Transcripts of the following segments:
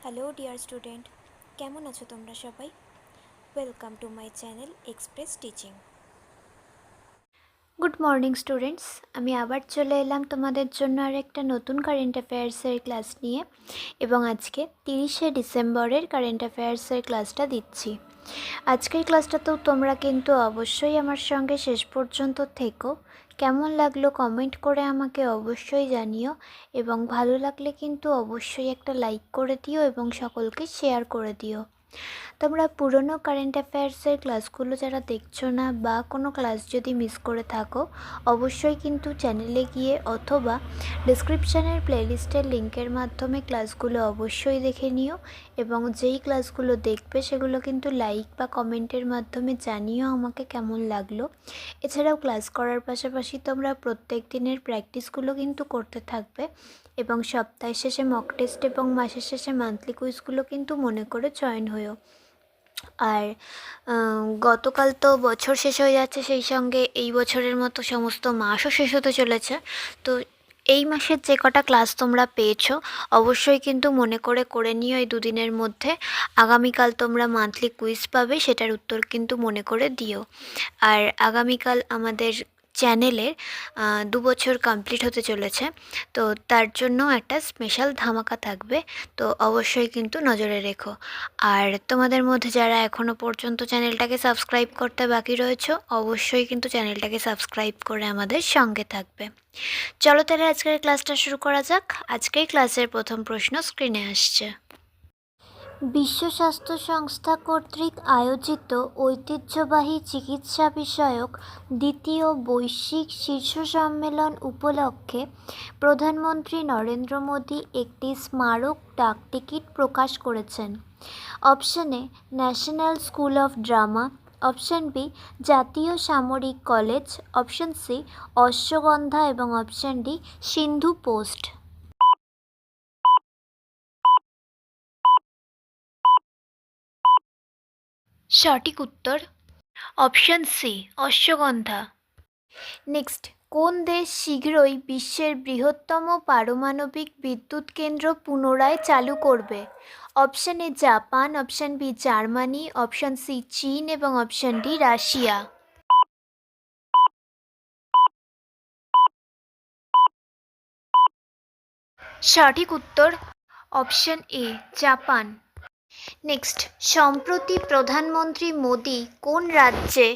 Hello dear student, কেমন আছো তোমরা সবাই? Welcome to my channel express teaching. Good morning students, আমি আবার চলে এলাম তোমাদের জন্য আর একটা নতুন কারেন্ট অ্যাফেয়ার্সের ক্লাস নিয়ে, এবং আজকে 30শে ডিসেম্বরের কারেন্ট অ্যাফেয়ার্সের ক্লাসটা দিচ্ছি। আজকের ক্লাসটাতেও তোমরা কিন্তু অবশ্যই আমার সঙ্গে শেষ পর্যন্ত থেকো। কেমন লাগলো কমেন্ট করে আমাকে অবশ্যই জানিও, এবং ভালো লাগলে কিন্তু অবশ্যই একটা লাইক করে দিও এবং সকলকে শেয়ার করে দিও। তোমরা পুরনো কারেন্ট অ্যাফেয়ার্সের ক্লাসগুলো যারা দেখছো না বা কোনো ক্লাস যদি মিস করে থাকো, অবশ্যই কিন্তু চ্যানেলে গিয়ে অথবা ডিসক্রিপশানের প্লেলিস্টের লিঙ্কের মাধ্যমে ক্লাসগুলো অবশ্যই দেখে নিও, এবং যেই ক্লাসগুলো দেখবে সেগুলো কিন্তু লাইক বা কমেন্টের মাধ্যমে জানিও আমাকে কেমন লাগলো। এছাড়াও ক্লাস করার পাশাপাশি তোমরা প্রত্যেক দিনের প্র্যাকটিসগুলো কিন্তু করতে থাকবে, এবং সপ্তাহের শেষে মক টেস্ট এবং মাসের শেষে মান্থলি কুইজগুলো কিন্তু মনে করে জয়েন হয়েও। আর গতকাল তো বছর শেষ হয়ে যাচ্ছে, সেই সঙ্গে এই বছরের মতো সমস্ত মাসও শেষ হতে চলেছে। তো এই মাসের যে কটা ক্লাস তোমরা পেয়েছো অবশ্যই কিন্তু মনে করে নিও এই দুদিনের মধ্যে। আগামীকাল তোমরা মান্থলি কুইজ পাবে, সেটার উত্তর কিন্তু মনে করে দিও। আর আগামীকাল আমাদের চ্যানেলের 2 বছর কমপ্লিট হতে চলেছে, তো তার জন্য একটা স্পেশাল ধামাকা থাকবে, তো অবশ্যই কিন্তু নজরে রেখো। আর তোমাদের মধ্যে যারা এখনও পর্যন্ত চ্যানেলটাকে সাবস্ক্রাইব করতে বাকি রয়েছে, অবশ্যই কিন্তু চ্যানেলটাকে সাবস্ক্রাইব করে আমাদের সঙ্গে থাকবে। চলো তাহলে আজকের ক্লাসটা শুরু করা যাক। আজকের ক্লাসের প্রথম প্রশ্ন স্ক্রিনে আসছে। বিশ্ব স্বাস্থ্য সংস্থা কর্তৃক আয়োজিত ঐতিহ্যবাহী চিকিৎসা বিষয়ক দ্বিতীয় বৈশ্বিক শীর্ষ সম্মেলন উপলক্ষে প্রধানমন্ত্রী নরেন্দ্র মোদী একটি স্মারক ডাকটিকিট প্রকাশ করেছেন। Option A National School of Drama, option B জাতীয় সামরিক কলেজ, অপশন সি অশ্বগন্ধা এবং অপশন ডি সিন্ধু পোস্ট। সঠিক উত্তর অপশন সি অশ্বগন্ধা। নেক্সট, কোন দেশ শীঘ্রই বিশ্বের বৃহত্তম পারমাণবিক বিদ্যুৎ কেন্দ্র পুনরায় চালু করবে? Option A Japan, option B Germany, option C চীন এবং অপশন ডি রাশিয়া। সঠিক উত্তর অপশন এ জাপান। নেক্সট, সম্প্রতি প্রধানমন্ত্রী মোদী কোন রাজ্যে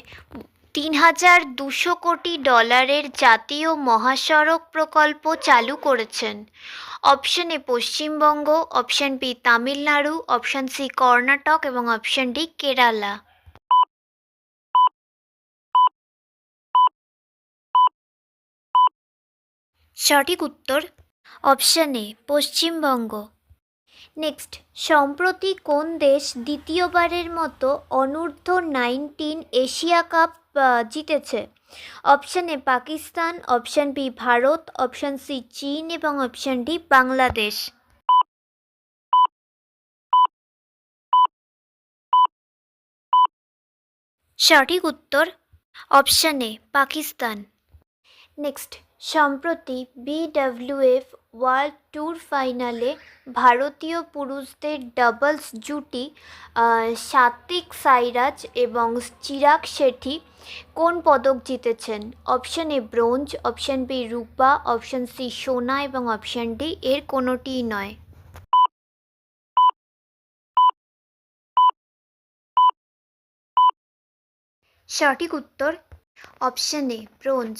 $3,200 কোটি জাতীয় মহাসড়ক প্রকল্প চালু করেছেন? Option A Paschimbanga, option B Tamil Nadu, option C Karnataka এবং অপশন ডি কেরালা। সঠিক উত্তর অপশন এ পশ্চিমবঙ্গ। নেক্সট, সম্প্রতি কোন দেশ দ্বিতীয়বারের মতো অনূর্ধ্ব-19 এশিয়া কাপ জিতেছে? Option A Pakistan, option B Bharat, option C চীন এবং অপশন ডি বাংলাদেশ। সঠিক উত্তর অপশন এ পাকিস্তান। নেক্সট, সম্প্রতি বিডব্লিউএফ ওয়ার্ল্ড ট্যুর ফাইনালে ভারতীয় পুরুষদের ডাবলস জুটি সাত্বিক সাইরাজ এবং চিরাগ শেঠি কোন পদক জিতেছেন? Option A bronze, option B রূপা, অপশন সি সোনা এবং অপশন ডি এর কোনোটিই নয়। সঠিক উত্তর অপশন এ ব্রোঞ্জ।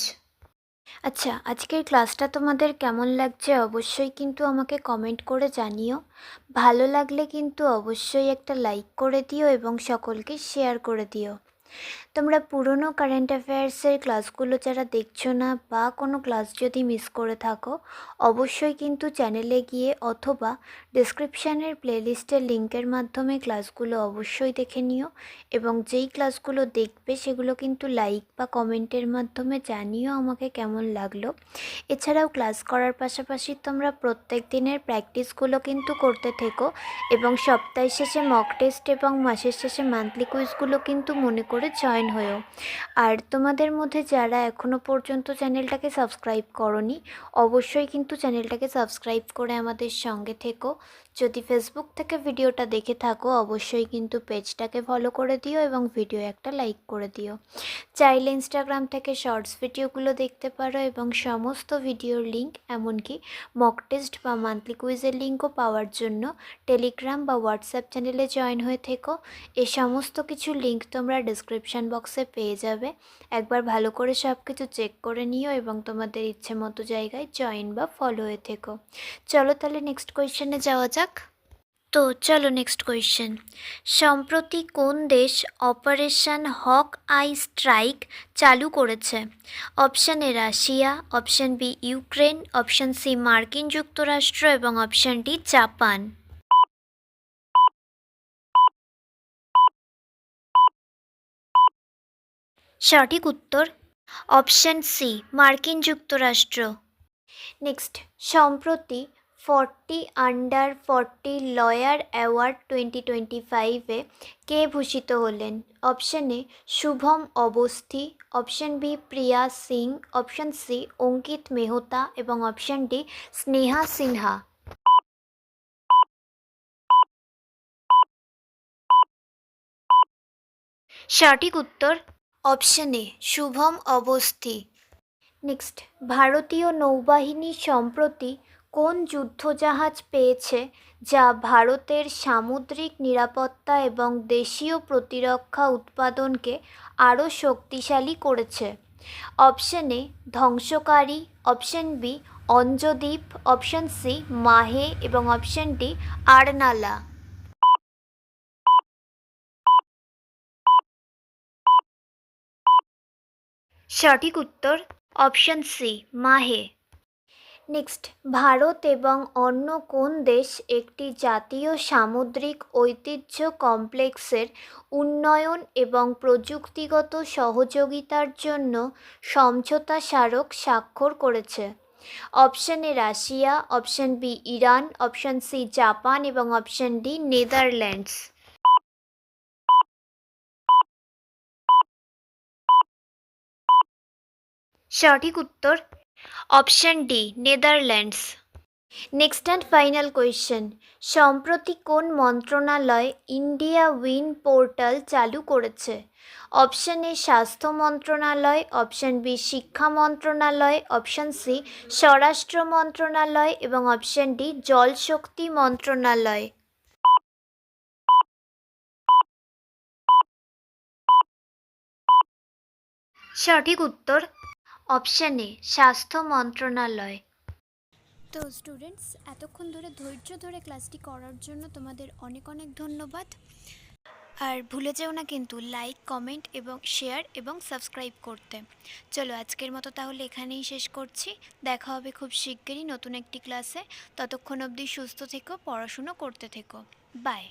আচ্ছা, আজকের ক্লাসটা তোমাদের কেমন লাগছে অবশ্যই কিন্তু আমাকে কমেন্ট করে জানিও। ভালো লাগলে কিন্তু অবশ্যই একটা লাইক করে দিও এবং সকলকে শেয়ার করে দিও। তোমরা পুরনো কারেন্ট অ্যাফেয়ার্সের ক্লাসগুলো যারা দেখছো না বা কোনো ক্লাস যদি মিস করে থাকো, অবশ্যই কিন্তু চ্যানেলে গিয়ে অথবা ডিসক্রিপশানের প্লেলিস্টের লিঙ্কের মাধ্যমে ক্লাসগুলো অবশ্যই দেখে নিও, এবং যেই ক্লাসগুলো দেখবে সেগুলো কিন্তু লাইক বা কমেন্টের মাধ্যমে জানিও আমাকে কেমন লাগলো। এছাড়াও ক্লাস করার পাশাপাশি তোমরা প্রত্যেক দিনের প্র্যাকটিসগুলো কিন্তু করতে থেকো, এবং সপ্তাহের শেষে মক টেস্ট এবং মাসের শেষে মান্থলি কুইজগুলো কিন্তু মনে করে করে জয়েন হয়েও। আর তোমাদের মধ্যে যারা এখনও পর্যন্ত চ্যানেলটাকে সাবস্ক্রাইব করোনি, অবশ্যই কিন্তু চ্যানেলটাকে সাবস্ক্রাইব করে আমাদের সঙ্গে থেকো। যদি ফেসবুক থেকে ভিডিওটা দেখে থাকো, অবশ্যই কিন্তু পেজটাকে ফলো করে দিও এবং ভিডিও একটা লাইক করে দিও। চাইলে ইনস্টাগ্রাম থেকে শর্টস ভিডিওগুলো দেখতে পারো এবং সমস্ত ভিডিওর লিঙ্ক, এমনকি মক টেস্ট বা মান্থলি কুইজের লিঙ্কও পাওয়ার জন্য টেলিগ্রাম বা হোয়াটসঅ্যাপ চ্যানেলে জয়েন হয়ে থেকো। এই সমস্ত কিছু লিঙ্ক তোমরা ডিসক্রিপশান বক্সে পেয়ে যাবে। একবার ভালো করে সব কিছু চেক করে নিও এবং তোমাদের ইচ্ছে মতো জায়গায় জয়েন বা ফলো হয়ে থেকো। চলো তাহলে নেক্সট কোয়েশ্চেনে যাওয়া যাক। তো চলো নেক্সট কোয়েশ্চেন। সম্প্রতি কোন দেশ অপারেশন হক আই স্ট্রাইক চালু করেছে? Option A Russia, option B Ukraine, option C মার্কিন যুক্তরাষ্ট্র এবং অপশান ডি জাপান। সঠিক উত্তর অপশান সি মার্কিন যুক্তরাষ্ট্র। নেক্সট, সম্প্রতি 40 under 40 লয়ার অ্যাওয়ার্ড 2025-এ কে ভূষিত হলেন? Option A Shubham Awasthi, option B Priya Singh, option C Ankit Mehta এবং অপশান ডি স্নেহা সিনহা। সঠিক উত্তর option A Shubham Awasthi. Next, ভারতীয় নৌবাহিনী সম্প্রতি কোন যুদ্ধজাহাজ পেয়েছে যা ভারতের সামুদ্রিক নিরাপত্তা এবং দেশীয় প্রতিরক্ষা উৎপাদনকে আরও শক্তিশালী করেছে? অপশান এ ধ্বংসকারী, option B Anjadip, option C Mahe এবং অপশান ডি আরনালা। সঠিক উত্তর option C Mahe. Next, Bharat এবং অন্য কোন দেশ একটি জাতীয় সামুদ্রিক ঐতিহ্য কমপ্লেক্সের উন্নয়ন এবং প্রযুক্তিগত সহযোগিতার জন্য সমঝোতা স্মারক স্বাক্ষর করেছে? Option A Russia, option B Iran, option C Japan এবং অপশান ডি নেদারল্যান্ডস। সঠিক উত্তর option D Netherlands. Next and final question. সম্প্রতি কোন মন্ত্রণালয় ইন্ডিয়া উইন পোর্টাল চালু করেছে? অপশান এ স্বাস্থ্য মন্ত্রণালয়, অপশান বি শিক্ষা মন্ত্রণালয়, অপশান সি স্বরাষ্ট্র মন্ত্রণালয় এবং অপশান ডি জলশক্তি মন্ত্রণালয়। সঠিক উত্তর অপশান এ স্বাস্থ্য মন্ত্রণালয়। তো স্টুডেন্টস, এতক্ষণ ধরে ধৈর্য ধরে ক্লাসটি করার জন্য তোমাদের অনেক অনেক ধন্যবাদ। আর ভুলে যেও না কিন্তু লাইক, কমেন্ট এবং শেয়ার এবং সাবস্ক্রাইব করতে। চলো আজকের মতো তাহলে এখানেই শেষ করছি। দেখা হবে খুব শিগগিরই নতুন একটি ক্লাসে। ততক্ষণ অবধি সুস্থ থেকো, পড়াশুনো করতে থেকো। বাই।